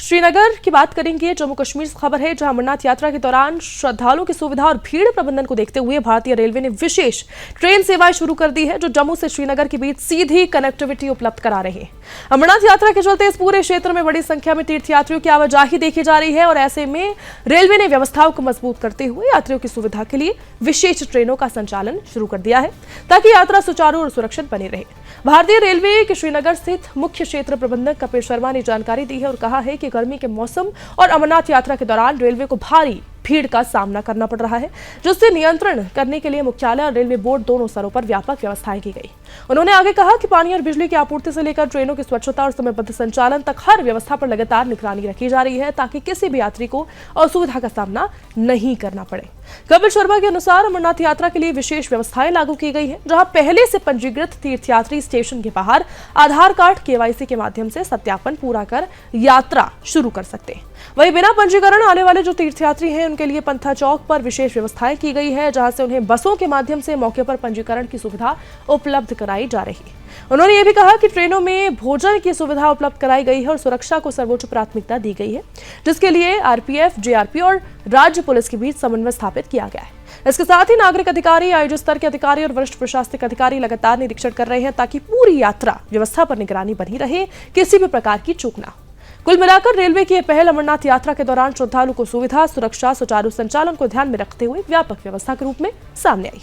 श्रीनगर की बात करेंगे। जम्मू कश्मीर से खबर है, जहां अमरनाथ यात्रा के दौरान श्रद्धालुओं की सुविधा और भीड़ प्रबंधन को देखते हुए भारतीय रेलवे ने विशेष ट्रेन सेवाएं शुरू कर दी है, जो जम्मू से श्रीनगर के बीच सीधी कनेक्टिविटी उपलब्ध करा रही है। अमरनाथ यात्रा के चलते इस पूरे क्षेत्र में बड़ी संख्या में तीर्थयात्रियों की आवाजाही देखी जा रही है और ऐसे में रेलवे ने व्यवस्थाओं को मजबूत करते हुए यात्रियों की सुविधा के लिए विशेष ट्रेनों का संचालन शुरू कर दिया है, ताकि यात्रा सुचारू और सुरक्षित बनी रहे। भारतीय रेलवे के श्रीनगर स्थित मुख्य क्षेत्र प्रबंधक कपिल शर्मा ने जानकारी दी है और कहा है कि गर्मी के मौसम और अमरनाथ यात्रा के दौरान रेलवे को भारी भीड़ का सामना करना पड़ रहा है, जिससे नियंत्रण करने के लिए मुख्यालय और रेलवे बोर्ड दोनों स्तरों पर व्यापक व्यवस्थाएं की गई। उन्होंने आगे कहा कि पानी और बिजली की आपूर्ति से लेकर ट्रेनों की स्वच्छता और समयबद्ध संचालन तक हर व्यवस्था पर लगातार निगरानी रखी जा रही है, ताकि किसी भी यात्री को असुविधा का सामना नहीं करना पड़े। कपिल शर्मा के अनुसार अमरनाथ यात्रा के लिए विशेष व्यवस्थाएं लागू की गई है, जहां पहले से पंजीकृत तीर्थयात्री स्टेशन के बाहर आधार कार्ड केवाईसी के माध्यम से सत्यापन पूरा कर यात्रा शुरू कर सकते हैं। वहीं बिना पंजीकरण आने वाले जो तीर्थयात्री हैं, उनके लिए पंथा चौक पर विशेष व्यवस्थाएं की गई है, जहां से उन्हें बसों के माध्यम से मौके पर पंजीकरण की सुविधा उपलब्ध कराई जा रही है। उन्होंने ये भी कहा कि ट्रेनों में भोजन की सुविधा उपलब्ध कराई गई है और सुरक्षा को सर्वोच्च प्राथमिकता दी गई है, जिसके लिए आरपीएफ, जेआरपी और राज्य पुलिस के बीच समन्वय स्थापित किया गया है। इसके साथ ही नागरिक अधिकारी, आयोजित स्तर के अधिकारी और वरिष्ठ प्रशासनिक अधिकारी लगातार निरीक्षण कर रहे हैं, ताकि पूरी यात्रा व्यवस्था पर निगरानी बनी रहे, किसी भी प्रकार की चूक ना हो। कुल मिलाकर रेलवे की यह पहल अमरनाथ यात्रा के दौरान श्रद्धालु को सुविधा, सुरक्षा, सुचारू संचालन को ध्यान में रखते हुए व्यापक व्यवस्था के रूप में सामने आई।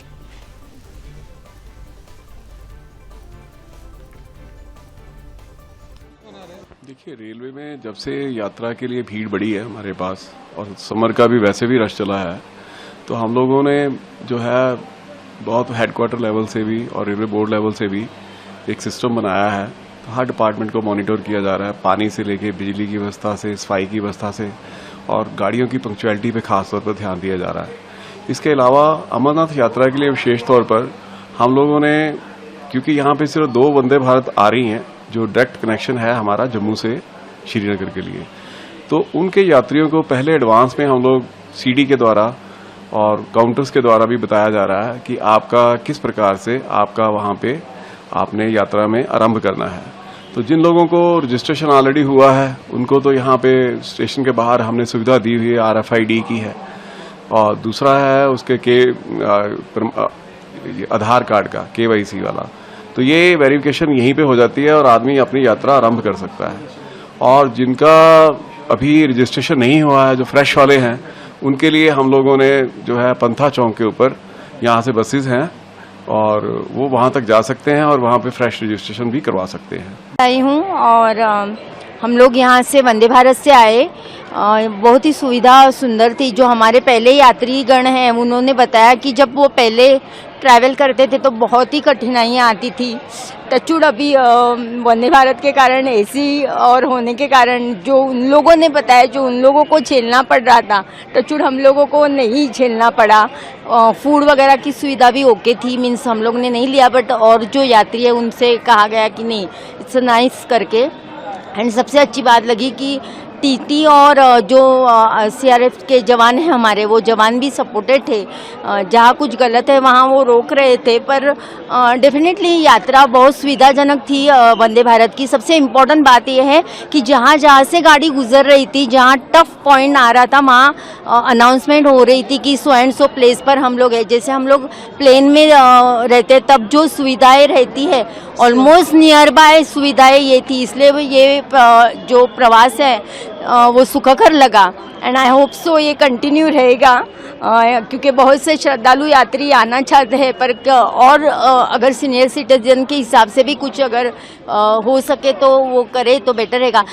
देखिए, रेलवे में जब से यात्रा के लिए भीड़ बढ़ी है हमारे पास, और समर का भी वैसे भी रश चला है, तो हम लोगों ने जो है बहुत हेडक्वार्टर लेवल से भी और रेलवे बोर्ड लेवल से भी एक सिस्टम बनाया है। तो हर डिपार्टमेंट को मॉनिटर किया जा रहा है, पानी से लेके बिजली की व्यवस्था से, सफाई की व्यवस्था से, और गाड़ियों की पंक्चुअलिटी पे खास तौर पर ध्यान दिया जा रहा है। इसके अलावा अमरनाथ यात्रा के लिए विशेष तौर पर हम लोगों ने, क्योंकि यहाँ पे सिर्फ 2 वंदे भारत आ रही हैं जो डायरेक्ट कनेक्शन है हमारा जम्मू से श्रीनगर के लिए, तो उनके यात्रियों को पहले एडवांस में हम लोग सीडी के द्वारा और काउंटर्स के द्वारा भी बताया जा रहा है कि आपका किस प्रकार से आपका वहाँ पे आपने यात्रा में आरंभ करना है। तो जिन लोगों को रजिस्ट्रेशन ऑलरेडी हुआ है, उनको तो यहाँ पे स्टेशन के बाहर हमने सुविधा दी हुई है, RFID की है, और दूसरा है उसके आधार कार्ड का KYC वाला। तो ये वेरिफिकेशन यहीं पे हो जाती है और आदमी अपनी यात्रा आरंभ कर सकता है। और जिनका अभी रजिस्ट्रेशन नहीं हुआ है, जो फ्रेश वाले हैं, उनके लिए हम लोगों ने जो है पंथा चौक के ऊपर यहाँ से बसेस हैं और वो वहाँ तक जा सकते हैं और वहाँ पे फ्रेश रजिस्ट्रेशन भी करवा सकते हैं। आई हूँ और हम लोग यहाँ से वंदे भारत से आए, बहुत ही सुविधा सुंदर थी। जो हमारे पहले यात्री गण हैं, उन्होंने बताया कि जब वो पहले ट्रैवल करते थे तो बहुत ही कठिनाइयाँ आती थी। टचुड अभी वंदे भारत के कारण एसी और होने के कारण जो उन लोगों ने बताया, जो उन लोगों को झेलना पड़ रहा था, टचुड हम लोगों को नहीं झेलना पड़ा। फूड वगैरह की सुविधा भी ओके थी, मीन्स हम लोग ने नहीं लिया, बट और जो यात्री है उनसे कहा गया कि नहीं, इट्स नाइस करके। एंड सबसे अच्छी बात लगी कि टीटी और जो CRF के जवान हैं हमारे, वो जवान भी सपोर्टेड थे। जहाँ कुछ गलत है वहाँ वो रोक रहे थे, पर डेफिनेटली यात्रा बहुत सुविधाजनक थी वंदे भारत की। सबसे इम्पोर्टेंट बात यह है कि जहाँ जहाँ से गाड़ी गुजर रही थी, जहाँ टफ पॉइंट आ रहा था, वहाँ अनाउंसमेंट हो रही थी कि सो एंड सो प्लेस पर हम लोग है। जैसे हम लोग प्लेन में रहते तब जो सुविधाएँ रहती है, ऑलमोस्ट नियर बाय सुविधाएँ ये थी, इसलिए ये जो प्रवास है वो सुखकर लगा। एंड आई होप सो ये कंटिन्यू रहेगा, क्योंकि बहुत से श्रद्धालु यात्री आना चाहते हैं, पर और अगर सीनियर सिटीजन के हिसाब से भी कुछ अगर हो सके तो वो करे तो बेटर रहेगा।